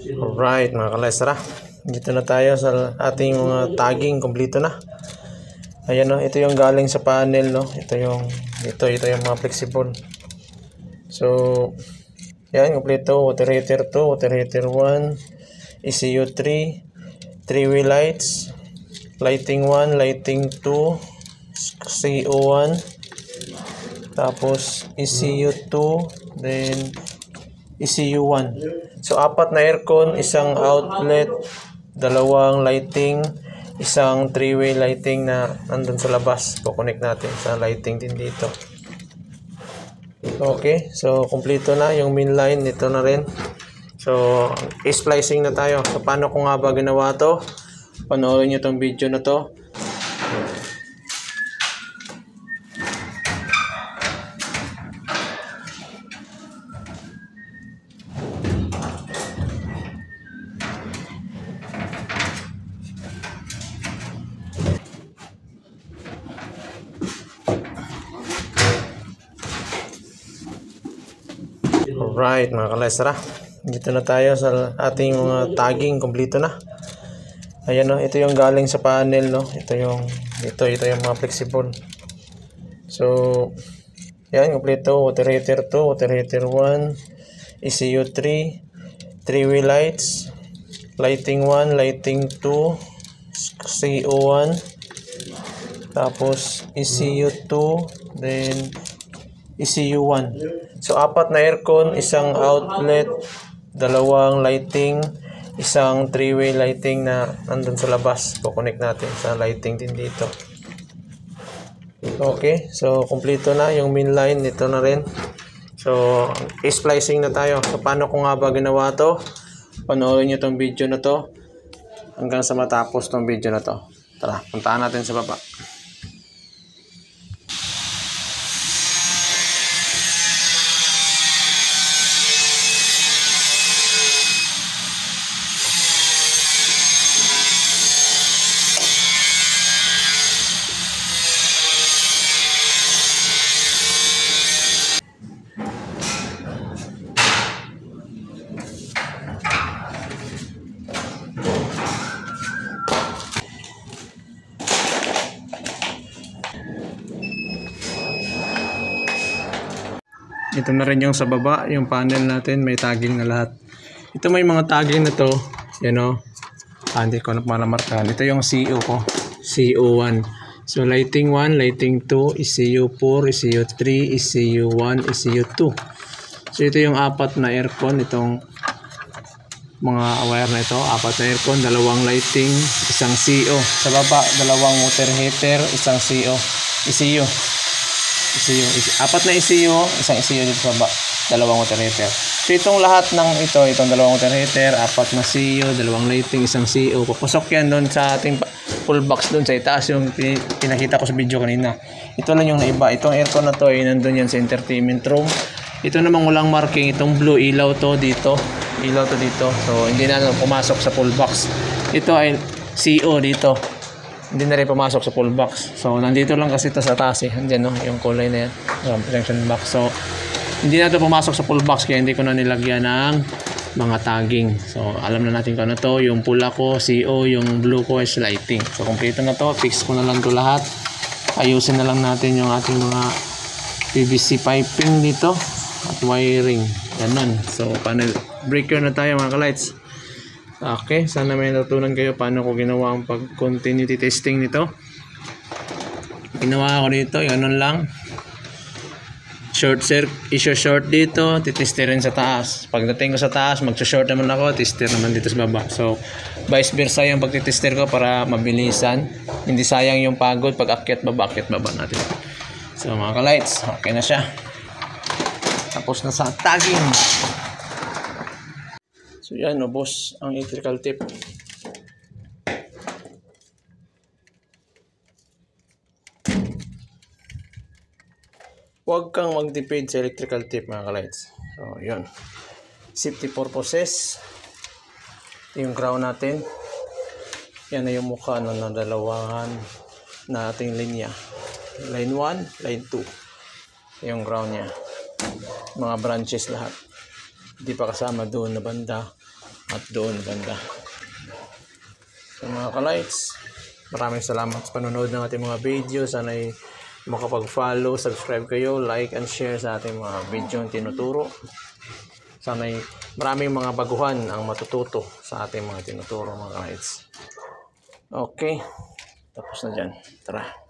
Alright mga kalesra, dito na tayo sa ating mga tagging, kompleto na. Ayan no, ito yung galing sa panel no, ito yung mga flexible. So yan, kompleto, water heater 2, water heater 1, ECU 3, 3-way lights, lighting 1, lighting 2, CO1, tapos ECU 2, then ECU 1. So, 4 na aircon, isang outlet, 2 lighting, isang 3-way lighting na nandun sa labas. Kukonek natin sa lighting din dito. Okay, so kompleto na yung main line. Ito na rin. So, splicing na tayo. So, paano ko nga ba ginawa to? Panoorin nyo itong video na to. Alright mga kalesra, dito na tayo sa ating mga tagging, kompleto na. Ayan no, ito yung galing sa panel no, ito yung mga flexible. So yan, kompleto, water heater 2, water heater 1, ECU 3, 3-way lights, lighting 1, lighting 2, CO1, tapos ECU 2, then ECU 1. So, 4 na aircon, isang outlet, 2 lighting, isang 3-way lighting na nandun sa labas. Kukonek natin sa lighting din dito. Okay, so kompleto na yung main line. Ito na rin. So, splicing na tayo. So, paano ko nga ba ginawa to? Panoorin nyo itong video na to hanggang sa matapos itong video na to. Tara, puntaan natin sa baba. Ito na rin yung sa baba, yung panel natin, may tagging na lahat. Ito may mga tagging na to, yan o. Hindi ko na malamarkahan. Ito yung CO ko, CO1. So lighting 1, lighting 2, ECU 4, ECU 3, ECU 1, ECU 2. So ito yung 4 na aircon, itong mga wire na ito, 4 na aircon, 2 lighting, isang CO. Sa baba, 2 water heater, isang CO, ECU. 4 na ECU, isang ECU dito sa baba, 2 water heater. So itong lahat ng itong 2 water heater, 4 na CU, 2 lighting, isang CO. Papasok yan doon sa ating full box doon sa itaas, yung pinakita ko sa video kanina. Ito lang yung naiba. Itong aircon na to ay nandun yan sa entertainment room. Ito namang walang marking, itong blue, ilaw to dito. Ilaw to dito. So hindi na pumasok sa full box. Ito ay CO dito. Hindi na rin pumasok sa full box. So, nandito lang kasi ito sa taas eh. Andiyan no, yung kulay na yan. Junction box. So, hindi na ito pumasok sa full box kaya hindi ko na nilagyan ng mga tagging. So, alam na natin kung ano to. Yung pula ko, CO, yung blue ko is lighting. So, kompleto na to. Fix ko na lang to lahat. Ayusin na lang natin yung ating mga PVC piping dito at wiring. Ganun. So, panel breaker na tayo mga ka-lights. Okay, sana may natutunan kayo paano ko ginawa ang pag-continuity testing nito. Ginawa ko dito, ganun lang. Short dito, titesterin sa taas. Pagdating ko sa taas, mag-short naman ako, tester naman dito sa baba. So, vice versa yung pag-tester ko para mabilisan. Hindi sayang yung pagod pag akyat baba natin. So, mga ka-lights, okay na siya. Tapos na sa tagging. So yan o boss, ang electrical tape. Huwag kang mag-depend sa electrical tape mga ka-lights. So yun. Safety purposes. Yung ground natin. Yan na yung mukha ng dalawahan na ating linya. Line 1, line 2. Yung ground niya. Mga branches lahat. Hindi pa kasama doon na banda at doon banda. So mga ka-lights, maraming salamat sa panonood ng ating mga video. Sana'y makapag-follow, subscribe kayo, like and share sa ating mga video ang tinuturo. Sana'y maraming mga baguhan ang matututo sa ating mga tinuturo mga ka-lights. Okay, tapos na dyan. Tara.